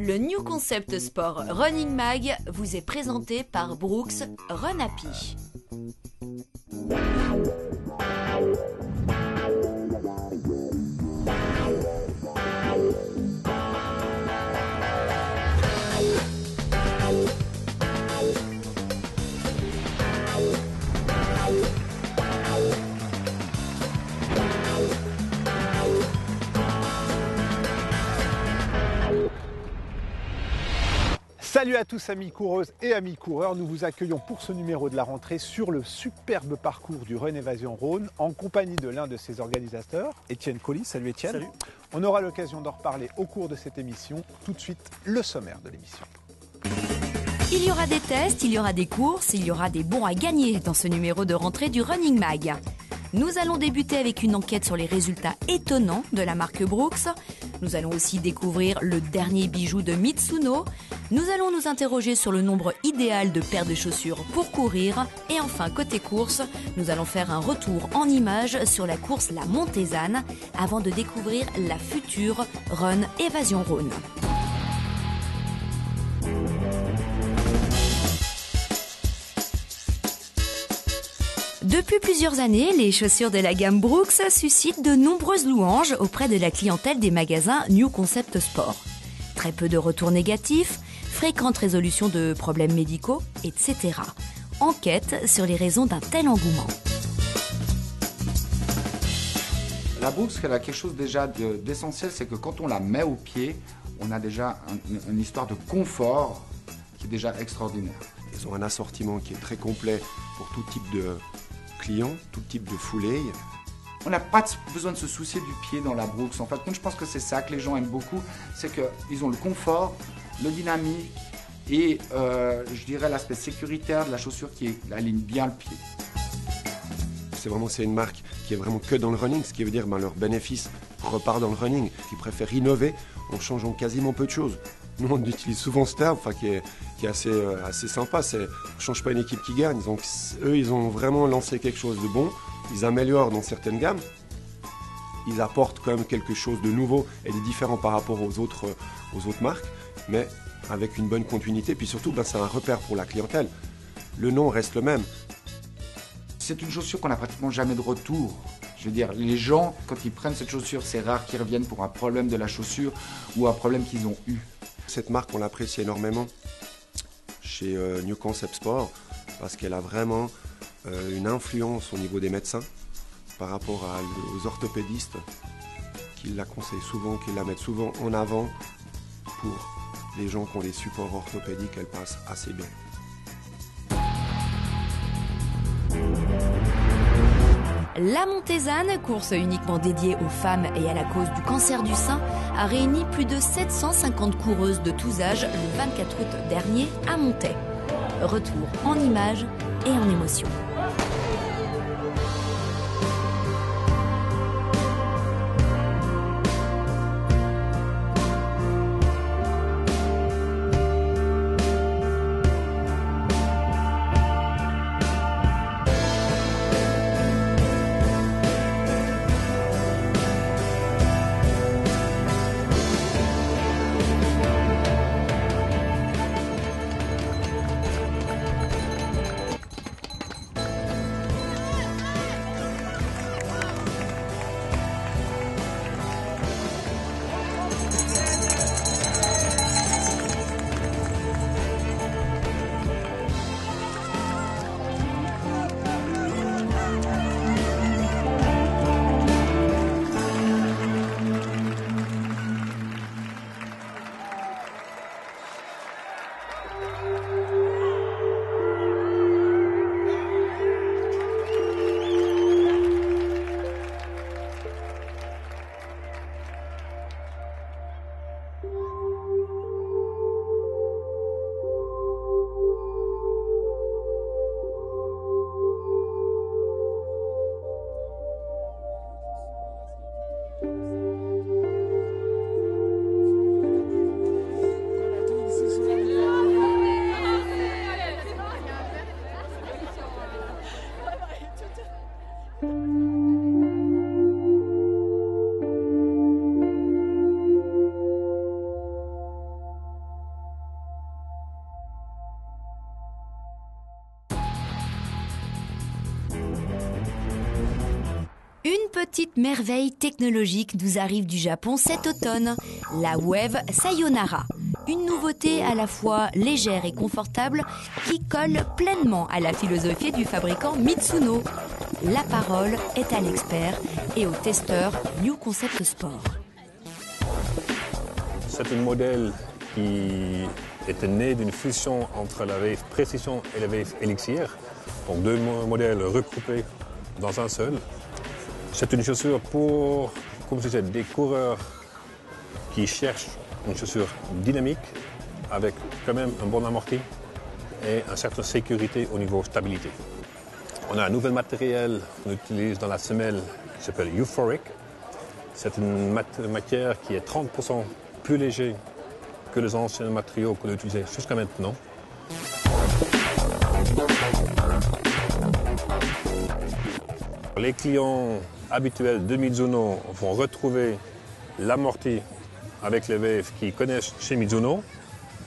Le New Concept Sport Running Mag vous est présenté par Brooks Run Happy. Salut à tous amis coureuses et amis coureurs, nous vous accueillons pour ce numéro de la rentrée sur le superbe parcours du Run Évasion Rhône en compagnie de l'un de ses organisateurs, Étienne Colli. Salut Étienne. Salut. On aura l'occasion d'en reparler au cours de cette émission. Tout de suite, le sommaire de l'émission. Il y aura des tests, il y aura des courses, il y aura des bons à gagner dans ce numéro de rentrée du Running Mag. Nous allons débuter avec une enquête sur les résultats étonnants de la marque Brooks. Nous allons aussi découvrir le dernier bijou de Mitsuno. Nous allons nous interroger sur le nombre idéal de paires de chaussures pour courir. Et enfin, côté course, nous allons faire un retour en images sur la course La Montezane avant de découvrir la future Run Évasion Rhône. Depuis plusieurs années, les chaussures de la gamme Brooks suscitent de nombreuses louanges auprès de la clientèle des magasins New Concept Sport. Très peu de retours négatifs, fréquente résolution de problèmes médicaux, etc. Enquête sur les raisons d'un tel engouement. La Brooks, elle a quelque chose déjà d'essentiel, c'est que quand on la met au pied, on a déjà une histoire de confort qui est déjà extraordinaire. Ils ont un assortiment qui est très complet pour tout type de clients, tout type de foulée. On n'a pas besoin de se soucier du pied dans la Brooks. En fait, je pense que c'est ça que les gens aiment beaucoup, c'est qu'ils ont le confort, le dynamique et je dirais l'aspect sécuritaire de la chaussure qui aligne bien le pied. C'est une marque qui est vraiment que dans le running, ce qui veut dire leur bénéfice repart dans le running. Ils préfèrent innover en changeant quasiment peu de choses. Nous, on utilise souvent ce terme qui est assez sympa. On ne change pas une équipe qui gagne. Donc, eux, ils ont vraiment lancé quelque chose de bon. Ils améliorent dans certaines gammes. Ils apportent quand même quelque chose de nouveau et de différent par rapport aux autres marques, mais avec une bonne continuité. Puis surtout, c'est un repère pour la clientèle. Le nom reste le même. C'est une chaussure qu'on n'a pratiquement jamais de retour. Je veux dire, les gens, quand ils prennent cette chaussure, c'est rare qu'ils reviennent pour un problème de la chaussure ou un problème qu'ils ont eu. Cette marque, on l'apprécie énormément chez New Concept Sport parce qu'elle a vraiment une influence au niveau des médecins par rapport aux orthopédistes qui la conseillent souvent, qui la mettent souvent en avant pour les gens qui ont des supports orthopédiques, elle passe assez bien. La Montezane, course uniquement dédiée aux femmes et à la cause du cancer du sein, a réuni plus de 750 coureuses de tous âges le 24 août dernier à Montaix. Retour en images et en émotions. petite merveille technologique nous arrive du Japon cet automne, la Wave Sayonara. Une nouveauté à la fois légère et confortable qui colle pleinement à la philosophie du fabricant Mitsuno. La parole est à l'expert et au testeur New Concept Sport. C'est un modèle qui était né d'une fusion entre la Wave Précision et la Wave Elixir. Donc deux modèles regroupés dans un seul. C'est une chaussure pour, comme je disais, des coureurs qui cherchent une chaussure dynamique avec quand même un bon amorti et une certaine sécurité au niveau stabilité. On a un nouvel matériel qu'on utilise dans la semelle qui s'appelle Euphoric. C'est une matière qui est 30% plus léger que les anciens matériaux qu'on utilisait jusqu'à maintenant. Les clients habituels de Mizuno vont retrouver l'amorti avec les Wave qu'ils connaissent chez Mizuno,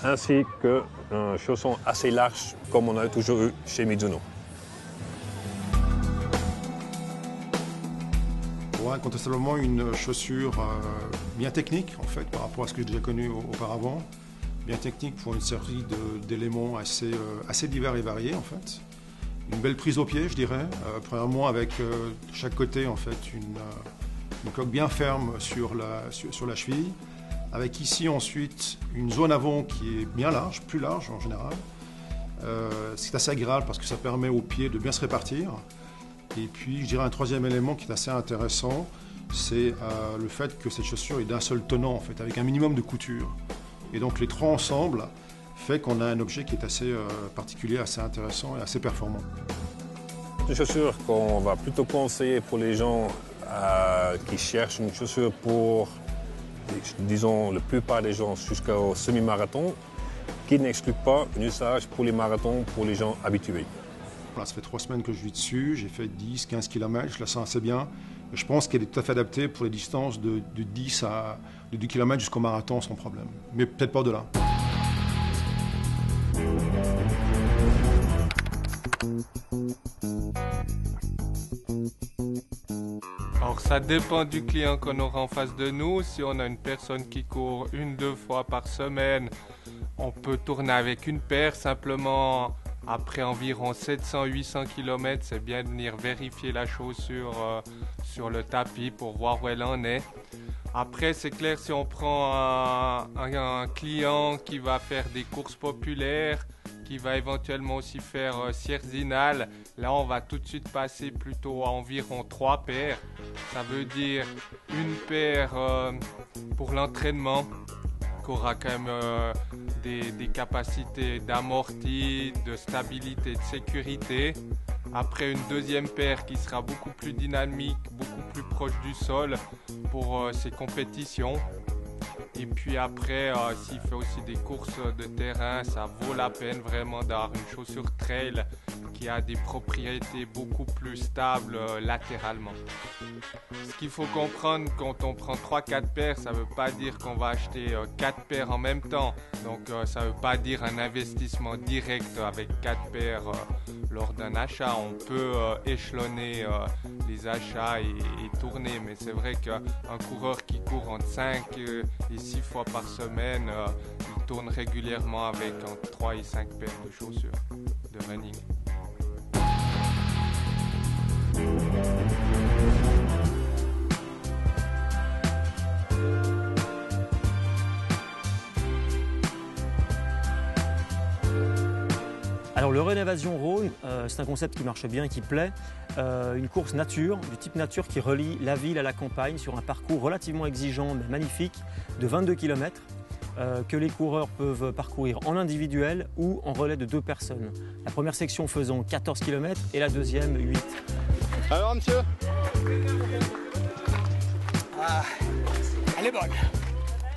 ainsi qu'un chausson assez large comme on a toujours eu chez Mizuno. Ouais, incontestablement une chaussure bien technique en fait par rapport à ce que j'ai déjà connu auparavant. Bien technique pour une série d'éléments assez divers et variés en fait. Une belle prise au pied, je dirais. Premièrement, avec chaque côté, en fait, une coque bien ferme sur la cheville. Avec ici, ensuite, une zone avant qui est bien large, plus large en général. C'est assez agréable parce que ça permet au pied de bien se répartir. Et puis, je dirais un troisième élément qui est assez intéressant, c'est le fait que cette chaussure est d'un seul tenant, en fait, avec un minimum de couture. Et donc, les trois ensemble fait qu'on a un objet qui est assez particulier, assez intéressant et assez performant. C'est une chaussure qu'on va plutôt conseiller pour les gens qui cherchent une chaussure pour, disons, la plupart des gens jusqu'au semi-marathon, qui n'exclut pas un usage pour les marathons pour les gens habitués. Voilà, ça fait 3 semaines que je vis dessus, j'ai fait 10-15 km, je la sens assez bien. Je pense qu'elle est tout à fait adaptée pour les distances de 10 km jusqu'au marathon sans problème, mais peut-être pas au-delà. Alors ça dépend du client qu'on aura en face de nous. Si on a une personne qui court 1-2 fois par semaine, on peut tourner avec une paire. Simplement, après environ 700-800 km, c'est bien de venir vérifier la chaussure sur le tapis pour voir où elle en est. Après, c'est clair, si on prend un client qui va faire des courses populaires, qui va éventuellement aussi faire Sierzinal, là on va tout de suite passer plutôt à environ 3 paires. Ça veut dire une paire pour l'entraînement, qui aura quand même des capacités d'amorti, de stabilité, de sécurité. Après une deuxième paire qui sera beaucoup plus dynamique, beaucoup plus proche du sol pour ses compétitions. Et puis après, s'il fait aussi des courses de terrain, ça vaut la peine vraiment d'avoir une chaussure trail qui a des propriétés beaucoup plus stables latéralement. Ce qu'il faut comprendre, quand on prend 3-4 paires, ça ne veut pas dire qu'on va acheter 4 paires en même temps. Donc ça ne veut pas dire un investissement direct avec 4 paires lors d'un achat. On peut échelonner les achats et tourner, mais c'est vrai qu'un coureur qui court entre 5 et 6 fois par semaine, il tourne régulièrement avec entre 3 et 5 paires de chaussures de running. Alors le Run Evasion Rhône, c'est un concept qui marche bien et qui plaît. Une course nature, du type nature qui relie la ville à la campagne sur un parcours relativement exigeant mais magnifique de 22 km que les coureurs peuvent parcourir en individuel ou en relais de 2 personnes. La première section faisant 14 km et la deuxième 8. Alors monsieur, elle est bonne.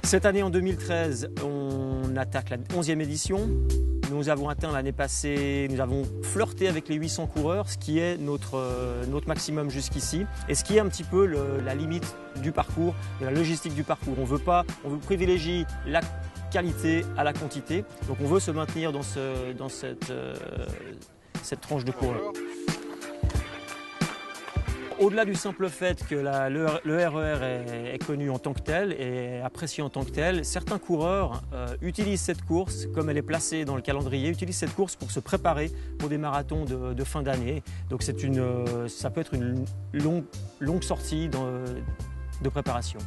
Cette année en 2013, on attaque la 11e édition. Nous avons atteint l'année passée, nous avons flirté avec les 800 coureurs, ce qui est notre maximum jusqu'ici et ce qui est un petit peu la limite du parcours, de la logistique du parcours. On veut privilégier la qualité à la quantité, donc on veut se maintenir dans cette tranche de coureurs. au-delà du simple fait que le RER est connu en tant que tel et apprécié en tant que tel, certains coureurs utilisent cette course, comme elle est placée dans le calendrier, utilisent cette course pour se préparer pour des marathons de fin d'année. Donc ça peut être une longue sortie de préparation.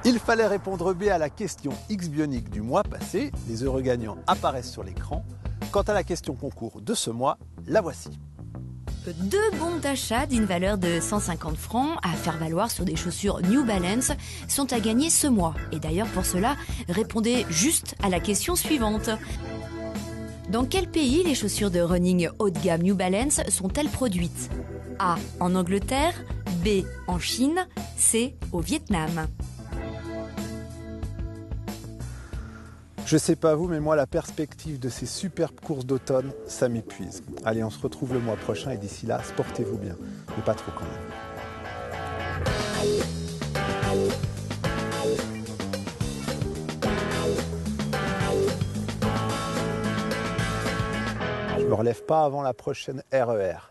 Il fallait répondre B à la question X-Bionic du mois passé. Les heureux gagnants apparaissent sur l'écran. Quant à la question concours de ce mois, la voici. 2 bons d'achat d'une valeur de 150 francs à faire valoir sur des chaussures New Balance sont à gagner ce mois. Et d'ailleurs, pour cela, répondez juste à la question suivante. Dans quel pays les chaussures de running haut de gamme New Balance sont-elles produites? A. En Angleterre, B. En Chine, C. Au Vietnam. Je sais pas vous, mais moi, la perspective de ces superbes courses d'automne, ça m'épuise. Allez, on se retrouve le mois prochain et d'ici là, sportez-vous bien. Mais pas trop quand même. Je me relève pas avant la prochaine RER.